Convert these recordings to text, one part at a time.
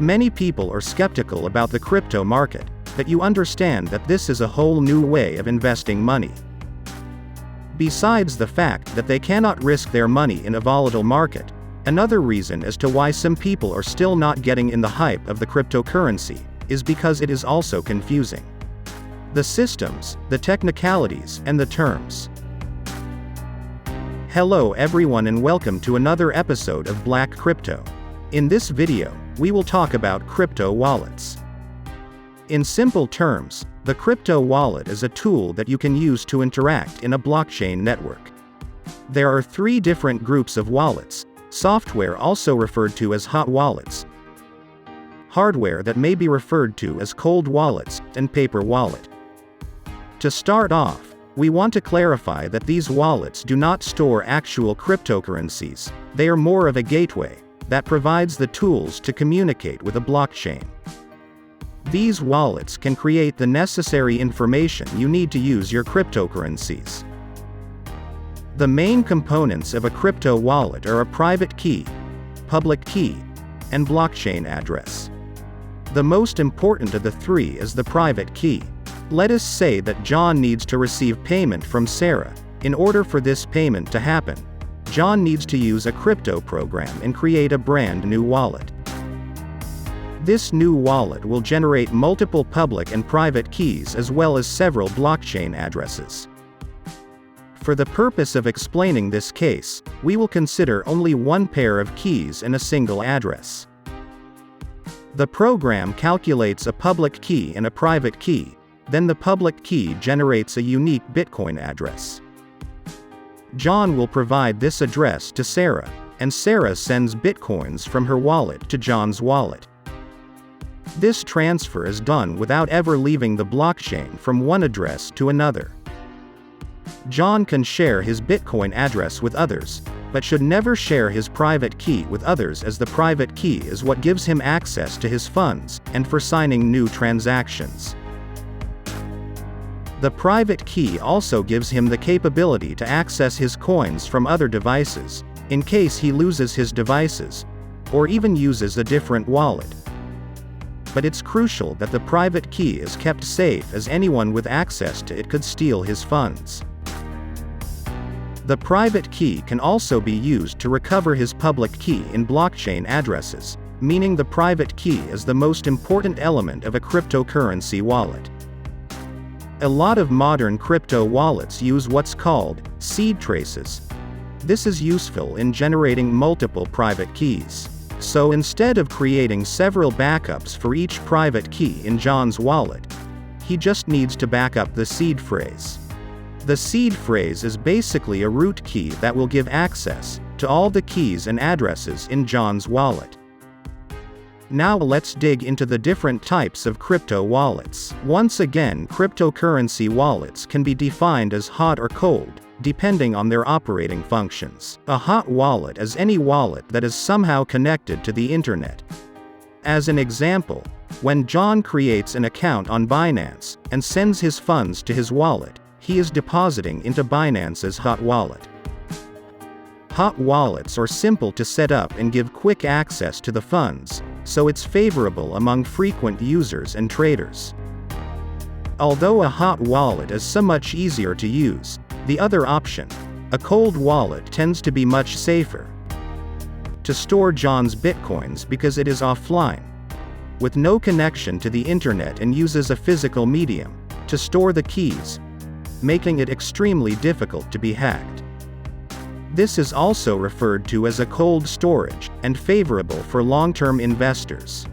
Many people are skeptical about the crypto market, but you understand that this is a whole new way of investing money. Besides the fact that they cannot risk their money in a volatile market, another reason as to why some people are still not getting in the hype of the cryptocurrency is because it is also confusing. The systems, the technicalities, and the terms. Hello everyone and welcome to another episode of Black Crypto. In this video, we will talk about crypto wallets. In simple terms, the crypto wallet is a tool that you can use to interact in a blockchain network. There are three different groups of wallets: software, also referred to as hot wallets; hardware, that may be referred to as cold wallets; and paper wallet. To start off, we want to clarify that these wallets do not store actual cryptocurrencies. They are more of a gateway that provides the tools to communicate with a blockchain. These wallets can create the necessary information you need to use your cryptocurrencies. The main components of a crypto wallet are a private key, public key, and blockchain address. The most important of the three is the private key. Let us say that John needs to receive payment from Sarah. In order for this payment to happen, John needs to use a crypto program and create a brand new wallet. This new wallet will generate multiple public and private keys as well as several blockchain addresses. For the purpose of explaining this case, we will consider only one pair of keys and a single address. The program calculates a public key and a private key, then the public key generates a unique Bitcoin address. John will provide this address to Sarah, and Sarah sends Bitcoins from her wallet to John's wallet. This transfer is done without ever leaving the blockchain from one address to another. John can share his Bitcoin address with others, but should never share his private key with others, as the private key is what gives him access to his funds, and for signing new transactions. The private key also gives him the capability to access his coins from other devices, in case he loses his devices, or even uses a different wallet. But it's crucial that the private key is kept safe, as anyone with access to it could steal his funds. The private key can also be used to recover his public key in blockchain addresses, meaning the private key is the most important element of a cryptocurrency wallet. A lot of modern crypto wallets use what's called seed traces. This is useful in generating multiple private keys. So instead of creating several backups for each private key in John's wallet, he just needs to back up the seed phrase. The seed phrase is basically a root key that will give access to all the keys and addresses in John's wallet. Now let's dig into the different types of crypto wallets. Once again, cryptocurrency wallets can be defined as hot or cold, depending on their operating functions. A hot wallet is any wallet that is somehow connected to the internet. As an example, when John creates an account on Binance and sends his funds to his wallet, he is depositing into Binance's hot wallet. Hot wallets are simple to set up and give quick access to the funds, so it's favorable among frequent users and traders. Although a hot wallet is so much easier to use, the other option, a cold wallet, tends to be much safer to store John's Bitcoins because it is offline, with no connection to the internet, and uses a physical medium to store the keys, making it extremely difficult to be hacked. This is also referred to as a cold storage, and favorable for long-term investors.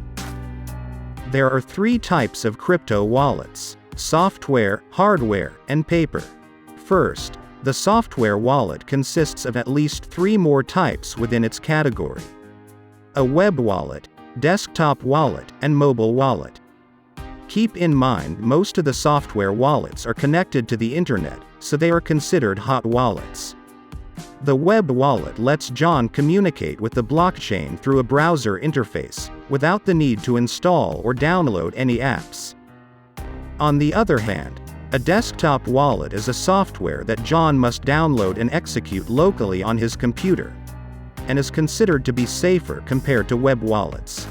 There are three types of crypto wallets: software, hardware, and paper. First, the software wallet consists of at least three more types within its category: a web wallet, desktop wallet, and mobile wallet. Keep in mind, most of the software wallets are connected to the internet, so they are considered hot wallets. The web wallet lets John communicate with the blockchain through a browser interface, without the need to install or download any apps. On the other hand, a desktop wallet is a software that John must download and execute locally on his computer, and is considered to be safer compared to web wallets.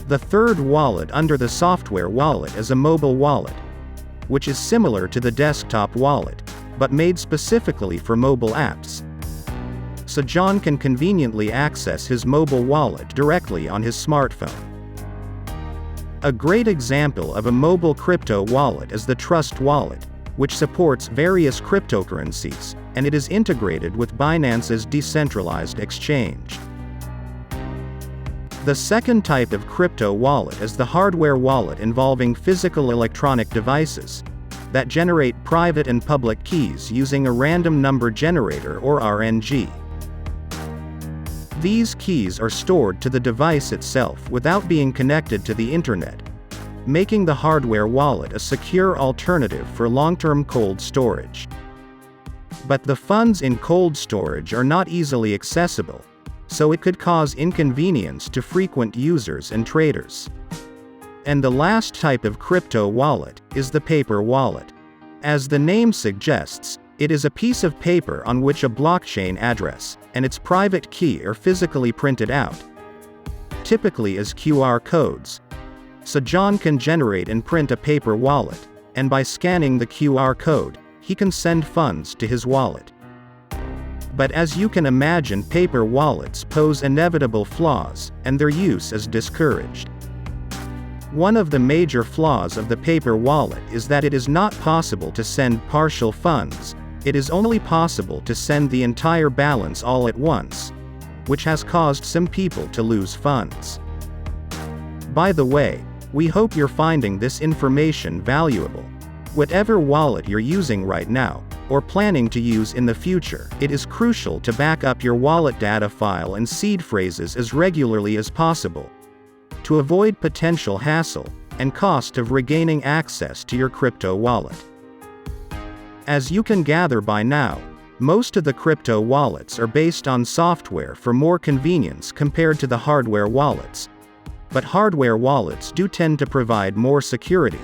The third wallet under the software wallet is a mobile wallet, which is similar to the desktop wallet, but made specifically for mobile apps. So John can conveniently access his mobile wallet directly on his smartphone. A great example of a mobile crypto wallet is the Trust Wallet, which supports various cryptocurrencies, and it is integrated with Binance's decentralized exchange. The second type of crypto wallet is the hardware wallet, involving physical electronic devices that generate private and public keys using a random number generator or RNG. These keys are stored to the device itself without being connected to the internet, making the hardware wallet a secure alternative for long-term cold storage. But the funds in cold storage are not easily accessible, so it could cause inconvenience to frequent users and traders. And the last type of crypto wallet is the paper wallet. As the name suggests, it is a piece of paper on which a blockchain address and its private key are physically printed out, typically as QR codes. So John can generate and print a paper wallet, and by scanning the QR code, he can send funds to his wallet. But as you can imagine, paper wallets pose inevitable flaws, and their use is discouraged. One of the major flaws of the paper wallet is that it is not possible to send partial funds. It is only possible to send the entire balance all at once, which has caused some people to lose funds. By the way, we hope you're finding this information valuable. Whatever wallet you're using right now, or planning to use in the future, it is crucial to back up your wallet data file and seed phrases as regularly as possible, to avoid potential hassle and cost of regaining access to your crypto wallet. As you can gather by now, most of the crypto wallets are based on software for more convenience compared to the hardware wallets. But hardware wallets do tend to provide more security.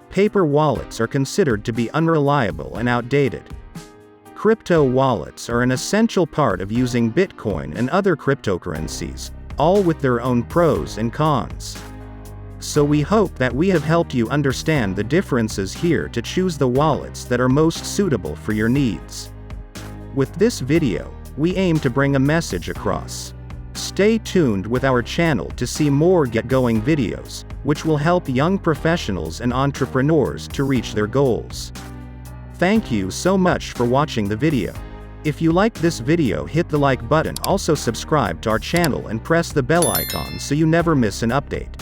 Paper wallets are considered to be unreliable and outdated. Crypto wallets are an essential part of using Bitcoin and other cryptocurrencies, all with their own pros and cons. So we hope that we have helped you understand the differences here to choose the wallets that are most suitable for your needs. With this video, we aim to bring a message across. Stay tuned with our channel to see more get-going videos, which will help young professionals and entrepreneurs to reach their goals. Thank you so much for watching the video. If you liked this video, hit the like button, also subscribe to our channel and press the bell icon so you never miss an update.